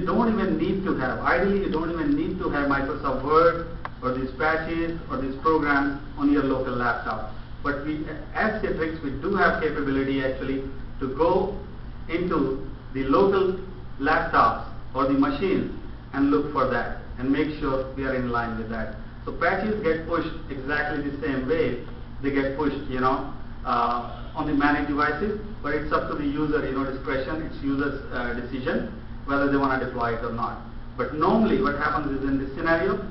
don't even need to have, ideally you don't even need to have Microsoft Word or these patches or these programs on your local laptop. But we, as Citrix, we do have capability actually to go into the local laptops or the machines and look for that and make sure we are in line with that. So patches get pushed exactly the same way they get pushed, on the managed devices, but it's up to the user, discretion. It's user's decision whether they want to deploy it or not. But normally what happens is in this scenario,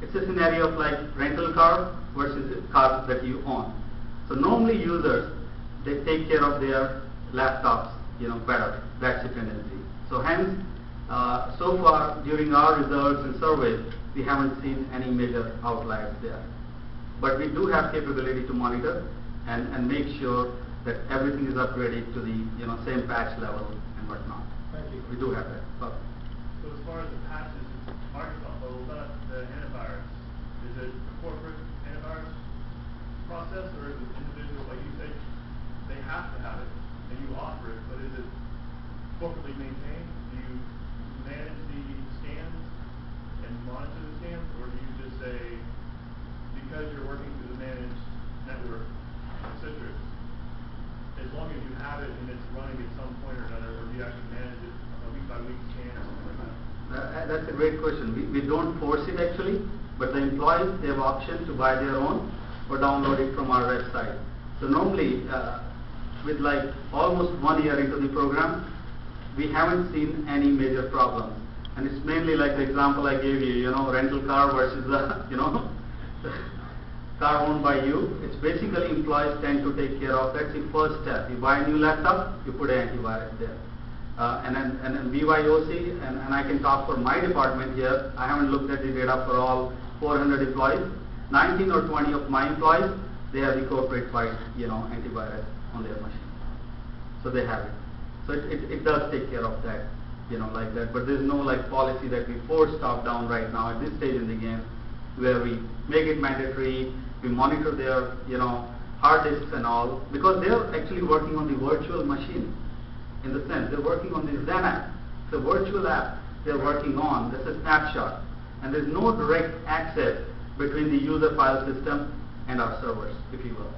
it's a scenario of like rental car versus cars that you own. So normally users, they take care of their laptops, better. That's the tendency. So hence, so far during our results and surveys, we haven't seen any major outliers there. But we do have capability to monitor and make sure that everything is upgraded to the same patch level and whatnot. Thank you. We do have that. So as far as the patches, it's Microsoft, but what about the antivirus? Is it a corporate antivirus process, or is it individual? Like you say, they have to have it, and you offer it, but is it corporately maintained? Do you manage the scans and monitor the scans, or do you just say, because you're working through the managed network of Citrix, as long as you have it and it's running at some point or another, or do you actually manage it on a week-by-week scan or something like that? That's a great question. We don't force it actually, but the employees, they have option to buy their own or download it from our website. So normally, with like almost 1 year into the program, we haven't seen any major problems. And it's mainly like the example I gave you, rental car versus car owned by you. It's basically employees tend to take care of. That's the first step. You buy a new laptop, you put an antivirus there. And then BYOC, and I can talk for my department here. I haven't looked at the data for all 400 employees. 19 or 20 of my employees, they have the corporate wide, antivirus on their machine. So they have it. So it does take care of that, like that. But there's no like policy that we force top down right now at this stage in the game, where we make it mandatory. We monitor their, hard disks and all, because they're actually working on the virtual machine. In the sense, they're working on the Zen app. It's a virtual app they're working on. That's a snapshot. And there's no direct access between the user file system and our servers, if you will.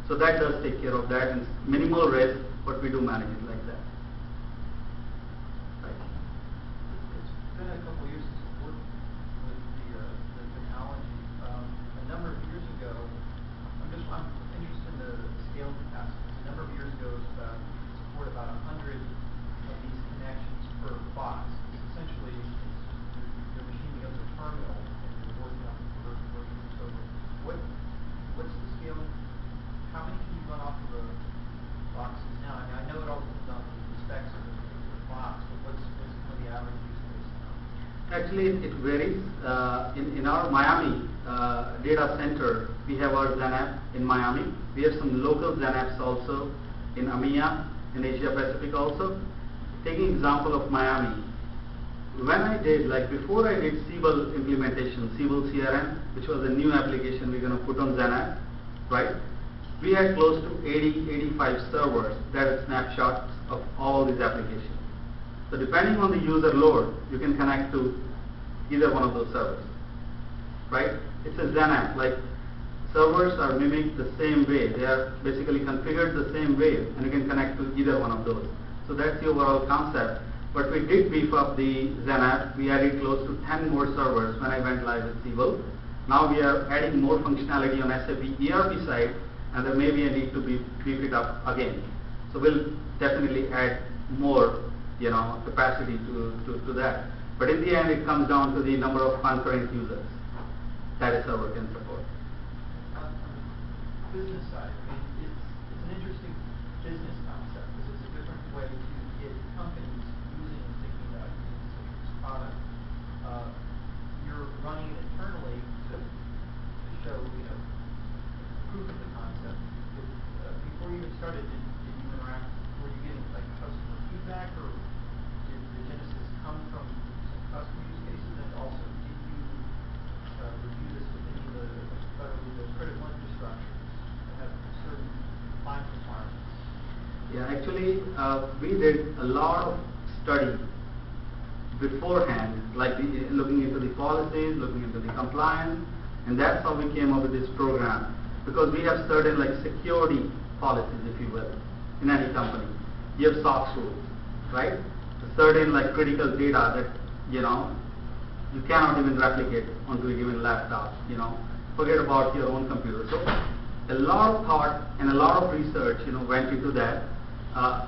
So that does take care of that, and it's minimal risk, but we do manage it like that. Right. It's been a couple years since I've worked with the technology. A number of years ago, I'm interested in the scale capacity. A number of years ago, it was support about 100 of these connections per box. Essentially, your machine becomes a terminal, and you're working off the virtual server. What's the scale? How many can you run off of the boxes now? I mean, I know it all depends on the specs of the particular box, but what's kind of the average use case now? Actually, it varies. In our Miami data center, we have our Zen app in Miami. We have some local Zen apps also in EMEA, in Asia Pacific also. Taking example of Miami, when I did, like before I did Siebel implementation, Siebel CRM, which was a new application we're going to put on Zen app, right? We had close to 80, 85 servers that are snapshots of all these applications. So depending on the user load, you can connect to either one of those servers, right? It's a Zen app, like servers are mimicked the same way. They are basically configured the same way, and you can connect to either one of those. So that's the overall concept. But we did beef up the Zen app. We added close to 10 more servers when I went live with Siebel. Now we are adding more functionality on SAP ERP side, and there may be a need to beef it up again. So we'll definitely add more, capacity to that. But in the end, it comes down to the number of concurrent users that a server can support. On the business side, I mean, it's an interesting business concept because it's a different way to get companies using and thinking about using the Citrix product. You're running it internally to show, proof of the concept. Before you even started, did you interact? Were you getting like customer feedback, or did the genesis come from some customer use cases? And also, did you review this with any of the critical infrastructures that have certain compliance requirements? Yeah, actually, we did a lot of study beforehand, like looking into the policies, looking into the compliance, and that's how we came up with this program. Because we have certain like security policies, if you will, in any company. You have SOX rules, right? Certain like critical data that, you cannot even replicate onto a given laptop, Forget about your own computer. So a lot of thought and a lot of research, went into that.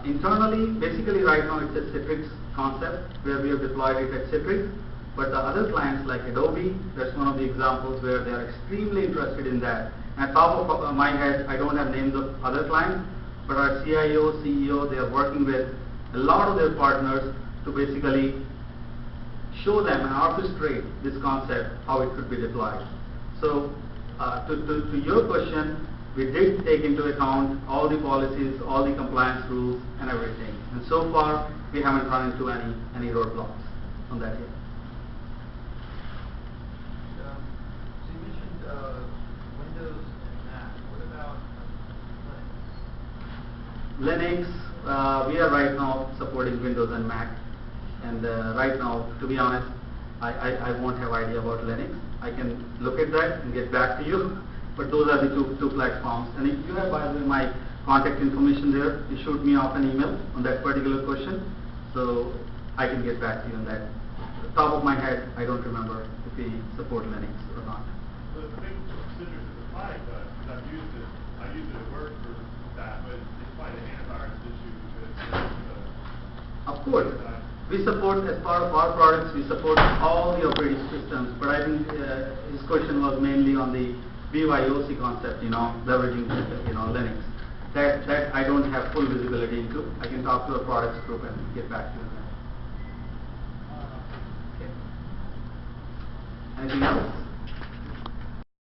Internally, basically right now it's a Citrix concept where we have deployed it at Citrix. But the other clients like Adobe, that's one of the examples where they are extremely interested in that. And top of my head, I don't have names of other clients, but our CIO, CEO, they are working with a lot of their partners to basically show them and orchestrate this concept, how it could be deployed. So to your question, we did take into account all the policies, all the compliance rules and everything. And so far, we haven't run into any roadblocks on that yet. So you mentioned Windows and Mac. What about Linux? Linux, we are right now supporting Windows and Mac. And right now, to be honest, I won't have idea about Linux. I can look at that and get back to you. But those are the two platforms. And if you have, by the way, my contact information there, you shoot me off an email on that particular question, so I can get back to you on that. Top of my head, I don't remember if we support Linux or not. Well, the thing Citrix is applied to, because I've used it, I use it at work for that, but it's quite an antivirus issue because Of course, we support, as part of our products, we support all the operating systems, but I think his question was mainly on the BYOC concept, leveraging, Linux. That I don't have full visibility into. I can talk to a products group and get back to you on that. Okay. Anything else?